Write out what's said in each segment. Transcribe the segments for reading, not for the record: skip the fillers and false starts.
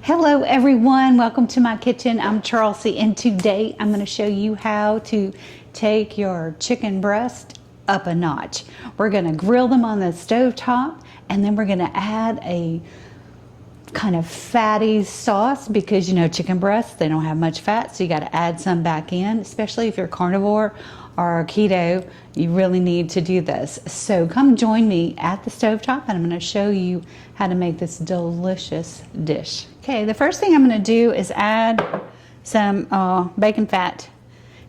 Hello everyone, welcome to my kitchen. I'm Charlsie, and today I'm going to show you how to take your chicken breast up a notch. We're going to grill them on the stove top, and then we're going to add a kind of fatty sauce because you know chicken breasts, they don't have much fat, so you got to add some back in, especially if you're carnivore or keto. You really need to do this. So come join me at the stovetop, and I'm going to show you how to make this delicious dish. Okay, the first thing I'm going to do is add some bacon fat,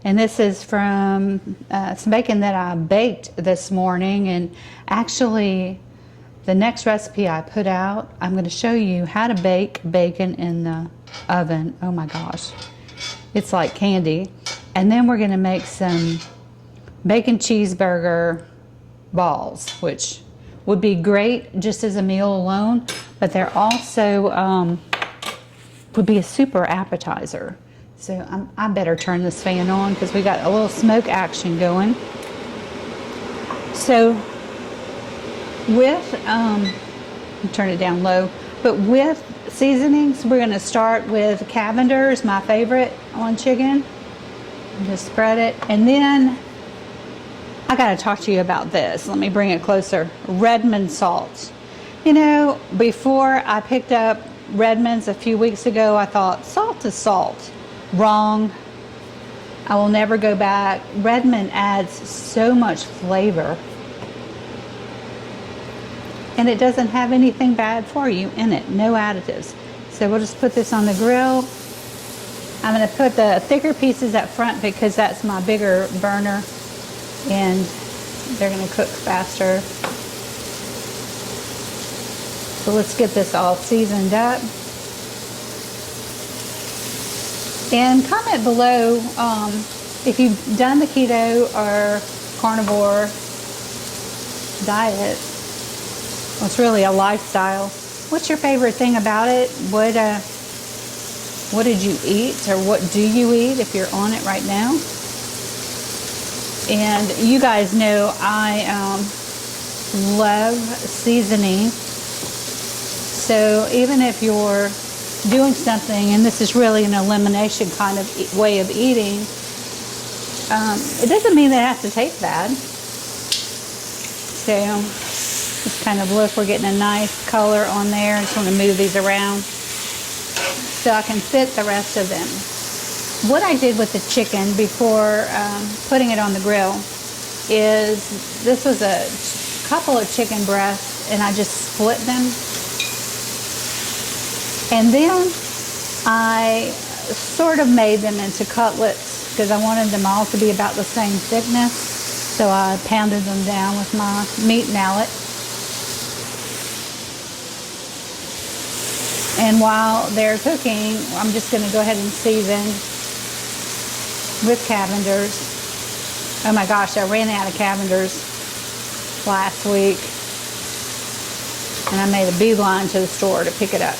and this is from some bacon that I baked this morning. And actually the next recipe I put out, I'm going to show you how to bake bacon in the oven. Oh my gosh, it's like candy. And then we're going to make some bacon cheeseburger balls, which would be great just as a meal alone, but they're also would be a super appetizer. So I better turn this fan on because we got a little smoke action going. So with turn it down low, but with seasonings, we're going to start with Cavender, is my favorite on chicken. Just spread it, and then I got to talk to you about this. Let me bring it closer. Redmond salt. You know, before I picked up Redmond's a few weeks ago, I thought salt is salt. Wrong. I will never go back. Redmond adds so much flavor, and it doesn't have anything bad for you in it. No additives. So we'll just put this on the grill. I'm going to put the thicker pieces up front because that's my bigger burner, and they're going to cook faster. So let's get this all seasoned up. And comment below if you've done the keto or carnivore diet. Well, it's really a lifestyle. What's your favorite thing about it? What did you eat, or what do you eat if you're on it right now? And you guys know I love seasoning. So even if you're doing something, and this is really an elimination kind of way of eating, it doesn't mean that it has to taste bad. So just kind of look, we're getting a nice color on there. I just want to move these around so I can fit the rest of them. What I did with the chicken before putting it on the grill is, this was a couple of chicken breasts, and I just split them. And then I sort of made them into cutlets because I wanted them all to be about the same thickness. So I pounded them down with my meat mallet. And while they're cooking, I'm just going to go ahead and season with Cavenders. Oh my gosh, I ran out of Cavenders last week, and I made a beeline to the store to pick it up.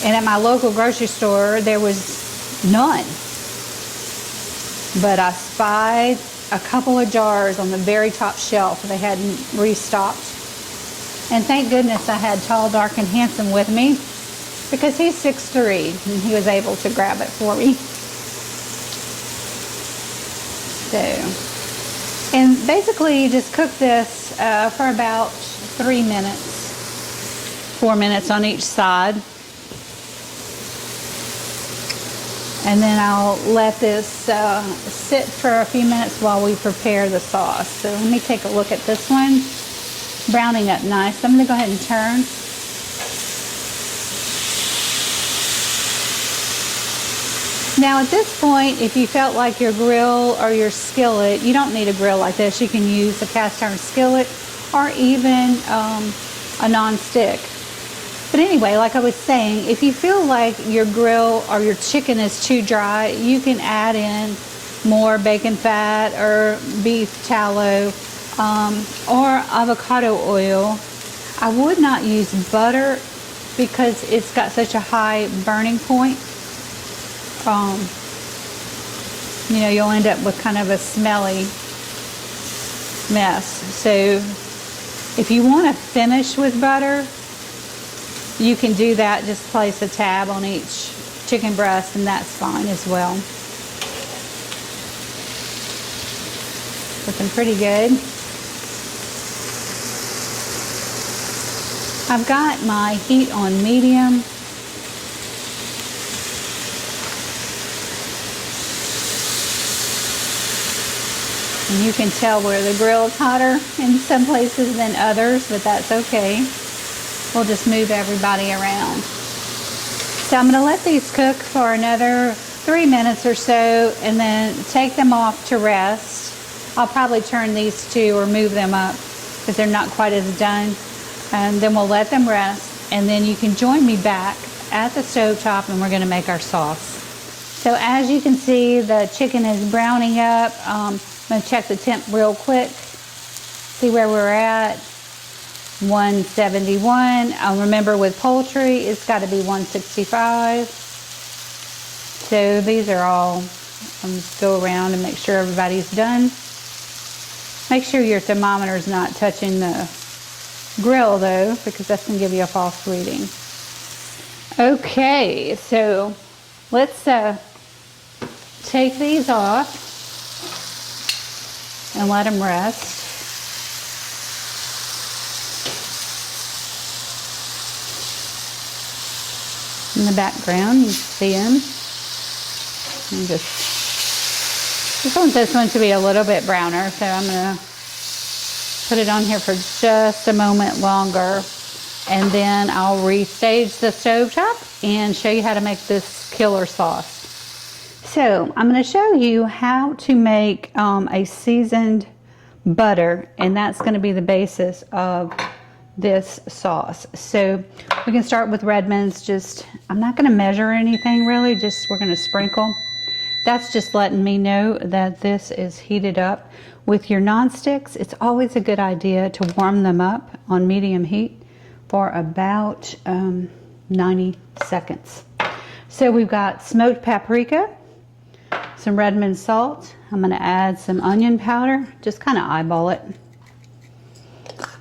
And at my local grocery store, there was none. But I spied a couple of jars on the very top shelf. They hadn't restocked. And thank goodness I had Tall, Dark, and Handsome with me, because he's 6'3", and he was able to grab it for me. So, and basically you just cook this for about 3 minutes, 4 minutes on each side. And then I'll let this sit for a few minutes while we prepare the sauce. So let me take a look at this one. Browning up nice. I'm going to go ahead and turn. Now at this point, if you felt like your grill or your skillet, you don't need a grill like this. You can use a cast iron skillet or even a non-stick. But anyway, like I was saying, if you feel like your grill or your chicken is too dry, you can add in more bacon fat or beef tallow or avocado oil. I would not use butter because it's got such a high burning point. You know, you'll end up with kind of a smelly mess. So if you want to finish with butter, you can do that. Just place a tab on each chicken breast and that's fine as well. Looking pretty good. I've got my heat on medium. And you can tell where the grill is hotter in some places than others, but that's okay. We'll just move everybody around. So I'm going to let these cook for another 3 minutes or so and then take them off to rest. I'll probably turn these two or move them up because they're not quite as done. And then we'll let them rest, and then you can join me back at the stove top and we're going to make our sauce. So as you can see, the chicken is browning up. I'm going to check the temp real quick, see where we're at. 171. Remember with poultry, it's got to be 165. So these are all, I'll just go around and make sure everybody's done. Make sure your thermometer is not touching the grill though, because that's going to give you a false reading. Okay, so let's take these off and let them rest. In the background, you see them. And just want this one to be a little bit browner, so I'm going to put it on here for just a moment longer, and then I'll restage the stovetop and show you how to make this killer sauce. So I'm going to show you how to make a seasoned butter, and that's going to be the basis of this sauce. So we can start with Redmond's. I'm not going to measure anything really, just we're going to sprinkle. That's just letting me know that this is heated up. With your non-sticks, it's always a good idea to warm them up on medium heat for about 90 seconds. So we've got smoked paprika, some Redmond salt. I'm going to add some onion powder, just kind of eyeball it.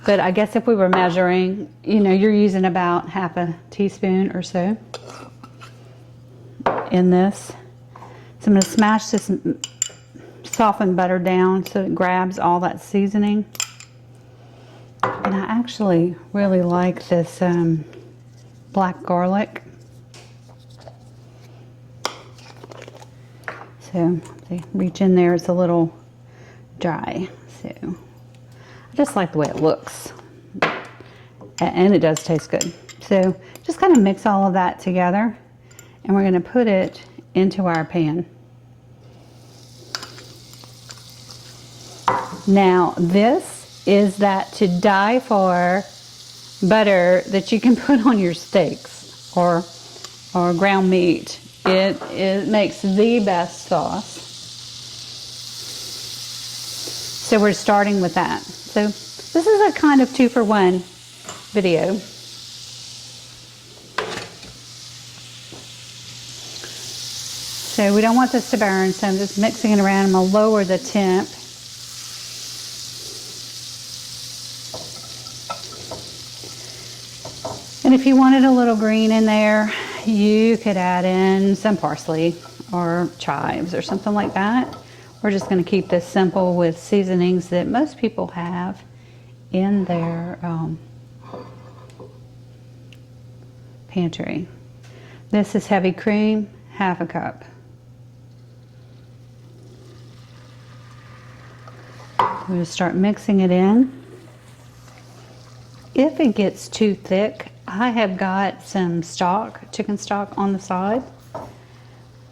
But I guess if we were measuring, you know, you're using about half a teaspoon or so in this. So I'm going to smash this softened butter down so it grabs all that seasoning. And I actually really like this black garlic. So reach in there, it's a little dry. So I just like the way it looks. And it does taste good. So just kind of mix all of that together, and we're going to put it into our pan. Now this is that to die for butter that you can put on your steaks or ground meat. It makes the best sauce. So we're starting with that. So this is a kind of 2-for-1 video. So we don't want this to burn, so I'm just mixing it around. I'm going to lower the temp. And if you wanted a little green in there, you could add in some parsley or chives or something like that. We're just going to keep this simple with seasonings that most people have in their pantry. This is heavy cream, half a cup. We'll just start mixing it in. If it gets too thick, I have got some stock, chicken stock on the side,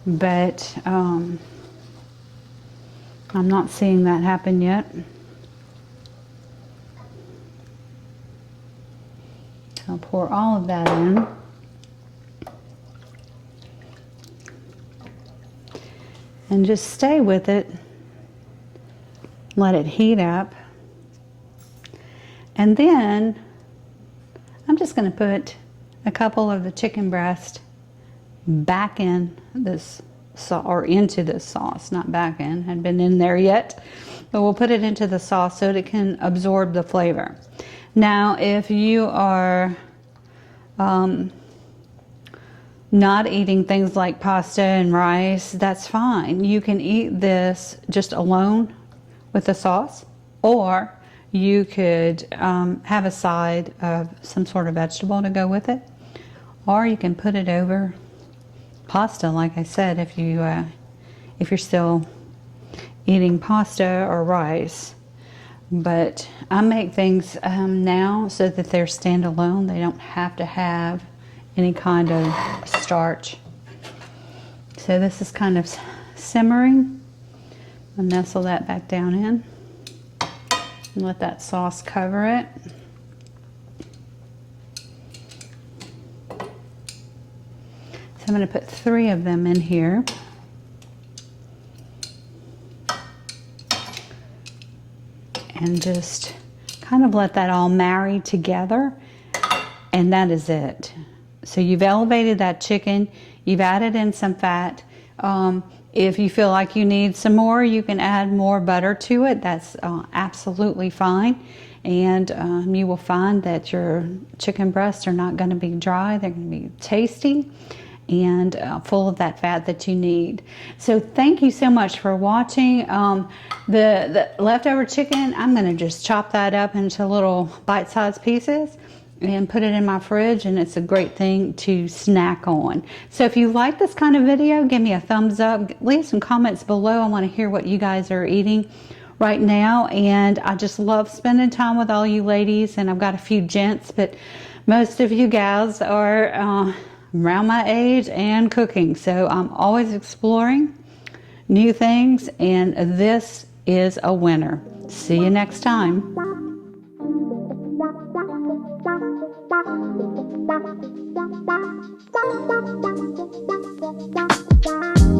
but I'm not seeing that happen yet. I'll pour all of that in. and just stay with it. Let it heat up. And then I'm just going to put a couple of the chicken breast back in this or into this sauce, not back in, hadn't been in there yet, but we'll put it into the sauce so that it can absorb the flavor. Now, if you are not eating things like pasta and rice, that's fine. You can eat this just alone with the sauce, or you could have a side of some sort of vegetable to go with it, or you can put it over pasta, like I said, if you're still eating pasta or rice. But I make things now so that they're standalone. They don't have to have any kind of starch. So this is kind of simmering. I'll nestle that back down in and let that sauce cover it. So I'm going to put 3 of them in here. And just kind of let that all marry together. And that is it. So you've elevated that chicken. You've added in some fat. If you feel like you need some more, you can add more butter to it. That's absolutely fine. And you will find that your chicken breasts are not going to be dry. They're going to be tasty and full of that fat that you need. So thank you so much for watching. The leftover chicken, I'm going to just chop that up into little bite-sized pieces and put it in my fridge, and it's a great thing to snack on. So if you like this kind of video, give me a thumbs up. Leave some comments below. I want to hear what you guys are eating right now, and I just love spending time with all you ladies, and I've got a few gents, but most of you gals are around my age and cooking, so I'm always exploring new things, and this is a winner. See you next time. Bye.